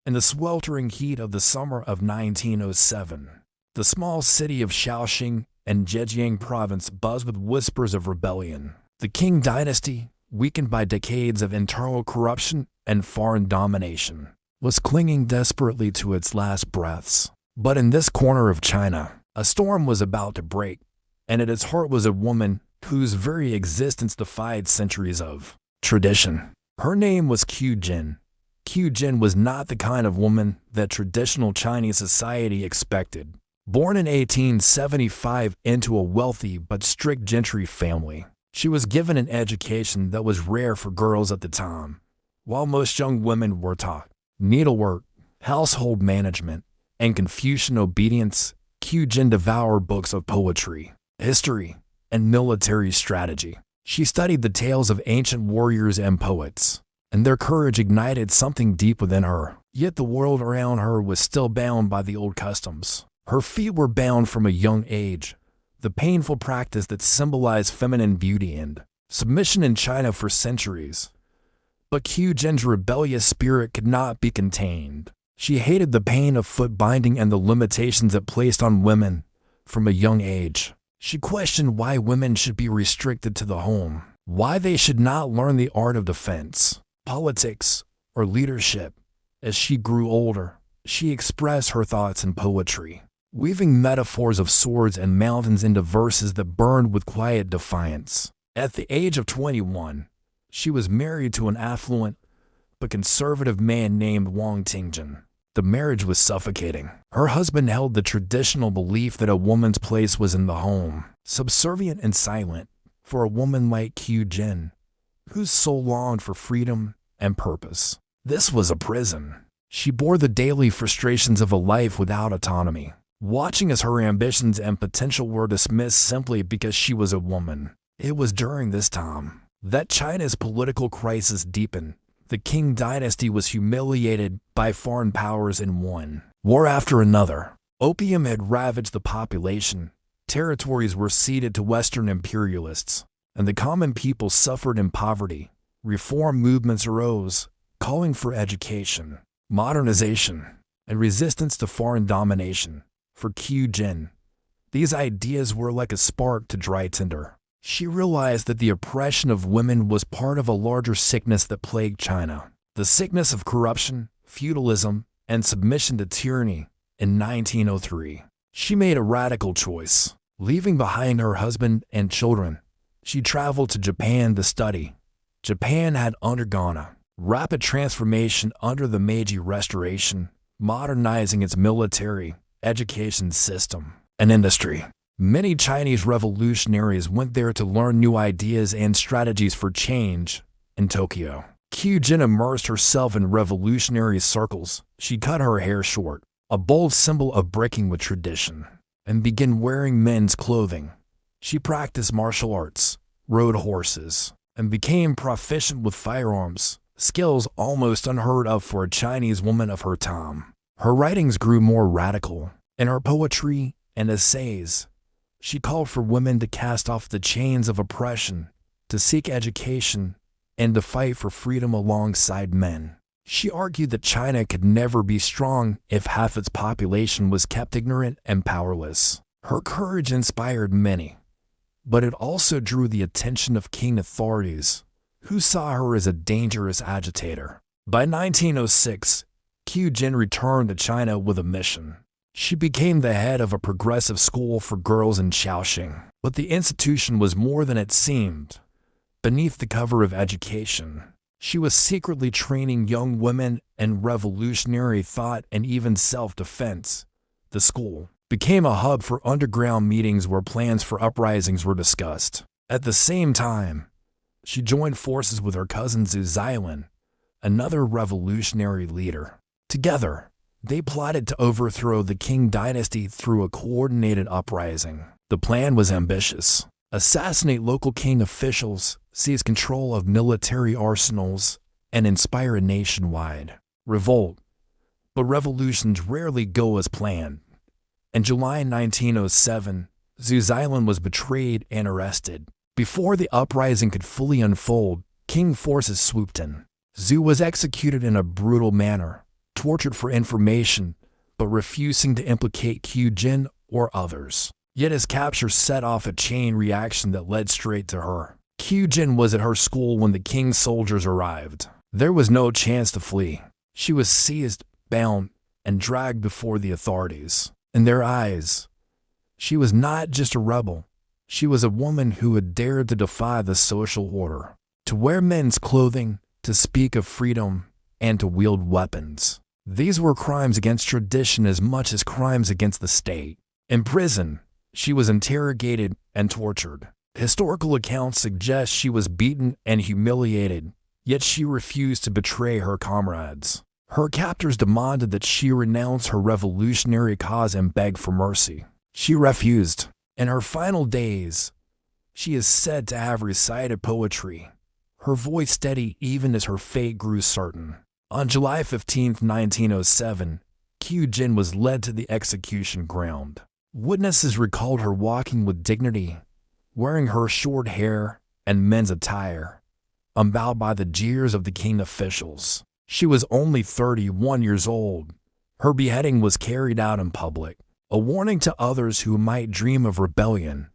In the sweltering heat of the summer of 1907, the small city of Shaoxing in Zhejiang province buzzed with whispers of rebellion. The Qing dynasty, weakened by decades of internal corruption and foreign domination, was clinging desperately to its last breaths. But in this corner of China, a storm was about to break, and at its heart was a woman whose very existence defied centuries of tradition. Her name was Qiu Jin. Qiu Jin was not the kind of woman that traditional Chinese society expected. Born in 1875 into a wealthy but strict gentry family, she was given an education that was rare for girls at the time. While most young women were taught needlework, household management, and Confucian obedience, Qiu Jin devoured books of poetry, history, and military strategy. She studied the tales of ancient warriors and poets, and their courage ignited something deep within her. Yet the world around her was still bound by the old customs. Her feet were bound from a young age, the painful practice that symbolized feminine beauty and submission in China for centuries. But Qiu Jin's rebellious spirit could not be contained. She hated the pain of foot binding and the limitations it placed on women from a young age. She questioned why women should be restricted to the home, why they should not learn the art of defense, politics, or leadership. As she grew older, she expressed her thoughts in poetry, weaving metaphors of swords and mountains into verses that burned with quiet defiance. At the age of 21, she was married to an affluent but conservative man named Wang Tingjin. The marriage was suffocating. Her husband held the traditional belief that a woman's place was in the home, subservient and silent for a woman like Qiu Jin, whose soul longed for freedom and purpose. This was a prison. She bore the daily frustrations of a life without autonomy, watching as her ambitions and potential were dismissed simply because she was a woman. It was during this time that China's political crisis deepened. The Qing dynasty was humiliated by foreign powers in one war after another. Opium had ravaged the population, territories were ceded to Western imperialists, and the common people suffered in poverty. Reform movements arose, calling for education, modernization, and resistance to foreign domination. For Qiu Jin, these ideas were like a spark to dry tinder. She realized that the oppression of women was part of a larger sickness that plagued China, the sickness of corruption, feudalism, and submission to tyranny. In 1903, she made a radical choice. Leaving behind her husband and children, she traveled to Japan to study. Japan had undergone a rapid transformation under the Meiji Restoration, modernizing its military, education system, and industry. Many Chinese revolutionaries went there to learn new ideas and strategies for change. In Tokyo, Qiu Jin immersed herself in revolutionary circles. She cut her hair short, a bold symbol of breaking with tradition, and began wearing men's clothing. She practiced martial arts, rode horses, and became proficient with firearms, skills almost unheard of for a Chinese woman of her time. Her writings grew more radical. In her poetry and essays, she called for women to cast off the chains of oppression, to seek education, and to fight for freedom alongside men. She argued that China could never be strong if half its population was kept ignorant and powerless. Her courage inspired many, but it also drew the attention of Qing authorities, who saw her as a dangerous agitator. By 1906, Qiu Jin returned to China with a mission. She became the head of a progressive school for girls in Shaoxing, but the institution was more than it seemed. Beneath the cover of education, she was secretly training young women in revolutionary thought and even self-defense. The school became a hub for underground meetings where plans for uprisings were discussed. At the same time, she joined forces with her cousin Zhu Zilin, another revolutionary leader. Together, they plotted to overthrow the Qing dynasty through a coordinated uprising. The plan was ambitious: assassinate local Qing officials, seize control of military arsenals, and inspire a nationwide revolt. But revolutions rarely go as planned. In July 1907, Zhu Zilin was betrayed and arrested. Before the uprising could fully unfold, Qing forces swooped in. Zhu was executed in a brutal manner, tortured for information, but refusing to implicate Qiu Jin or others. Yet his capture set off a chain reaction that led straight to her. Qiu Jin was at her school when the king's soldiers arrived. There was no chance to flee. She was seized, bound, and dragged before the authorities. In their eyes, she was not just a rebel. She was a woman who had dared to defy the social order, to wear men's clothing, to speak of freedom, and to wield weapons. These were crimes against tradition as much as crimes against the state. In prison, she was interrogated and tortured. Historical accounts suggest she was beaten and humiliated, yet she refused to betray her comrades. Her captors demanded that she renounce her revolutionary cause and beg for mercy. She refused. In her final days, she is said to have recited poetry, her voice steady even as her fate grew certain. On July 15, 1907, Qiu Jin was led to the execution ground. Witnesses recalled her walking with dignity, wearing her short hair and men's attire, unbowed by the jeers of the king officials. She was only 31 years old. Her beheading was carried out in public, a warning to others who might dream of rebellion,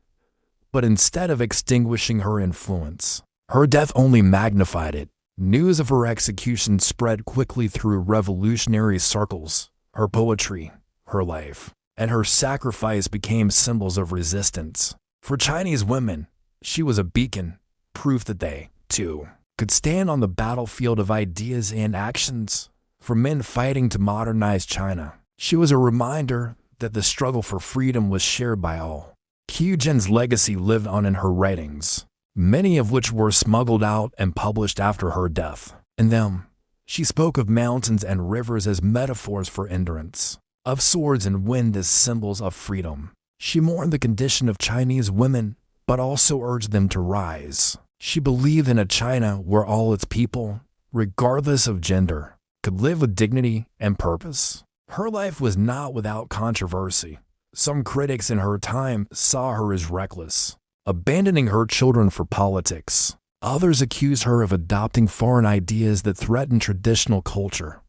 but instead of extinguishing her influence, her death only magnified it. News of her execution spread quickly through revolutionary circles. Her poetry, her life, and her sacrifice became symbols of resistance. For Chinese women, she was a beacon, proof that they, too, could stand on the battlefield of ideas and actions. For men fighting to modernize China, she was a reminder that the struggle for freedom was shared by all. Qiu Jin's legacy lived on in her writings, many of which were smuggled out and published after her death. In them, she spoke of mountains and rivers as metaphors for endurance, of swords and wind as symbols of freedom. She mourned the condition of Chinese women, but also urged them to rise. She believed in a China where all its people, regardless of gender, could live with dignity and purpose. Her life was not without controversy. Some critics in her time saw her as reckless, abandoning her children for politics. Others accused her of adopting foreign ideas that threatened traditional culture.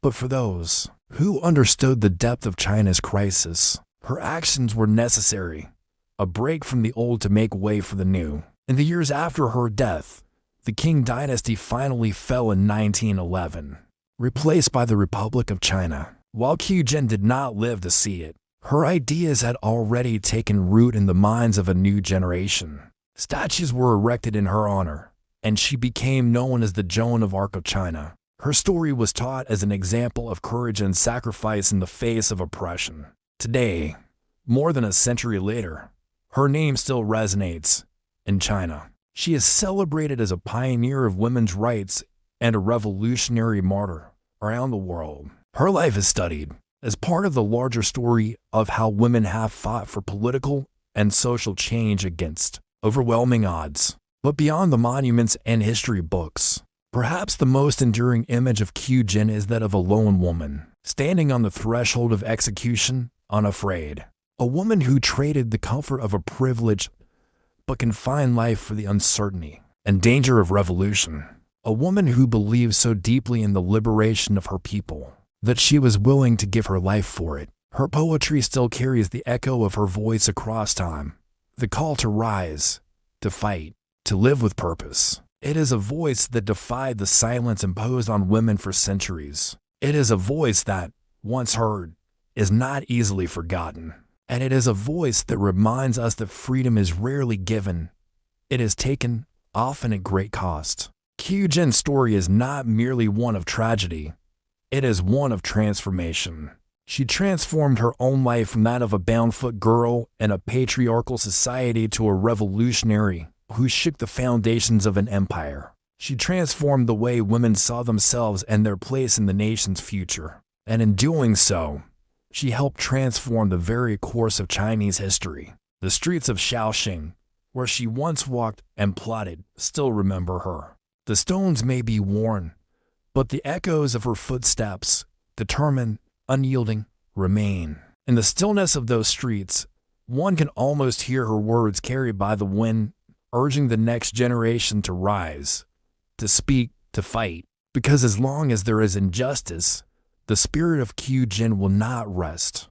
But for those who understood the depth of China's crisis, her actions were necessary, a break from the old to make way for the new. In the years after her death, the Qing dynasty finally fell in 1911, replaced by the Republic of China. While Qiu Jin did not live to see it, her ideas had already taken root in the minds of a new generation. Statues were erected in her honor, and she became known as the Joan of Arc of China. Her story was taught as an example of courage and sacrifice in the face of oppression. Today, more than a century later, her name still resonates in China. She is celebrated as a pioneer of women's rights and a revolutionary martyr around the world. Her life is studied as part of the larger story of how women have fought for political and social change against overwhelming odds. But beyond the monuments and history books, perhaps the most enduring image of Qiu Jin is that of a lone woman, standing on the threshold of execution, unafraid. A woman who traded the comfort of a privilege but confined life for the uncertainty and danger of revolution. A woman who believed so deeply in the liberation of her people that she was willing to give her life for it. Her poetry still carries the echo of her voice across time, the call to rise, to fight, to live with purpose. It is a voice that defied the silence imposed on women for centuries. It is a voice that, once heard, is not easily forgotten. And it is a voice that reminds us that freedom is rarely given. It is taken, often at great cost. Qiu Jin's story is not merely one of tragedy. It is one of transformation. She transformed her own life from that of a bound-foot girl in a patriarchal society to a revolutionary who shook the foundations of an empire. She transformed the way women saw themselves and their place in the nation's future. And in doing so, she helped transform the very course of Chinese history. The streets of Shaoxing, where she once walked and plotted, still remember her. The stones may be worn, but the echoes of her footsteps, determined, unyielding, remain. In the stillness of those streets, one can almost hear her words carried by the wind, urging the next generation to rise, to speak, to fight. Because as long as there is injustice, The spirit of Qiu Jin will not rest.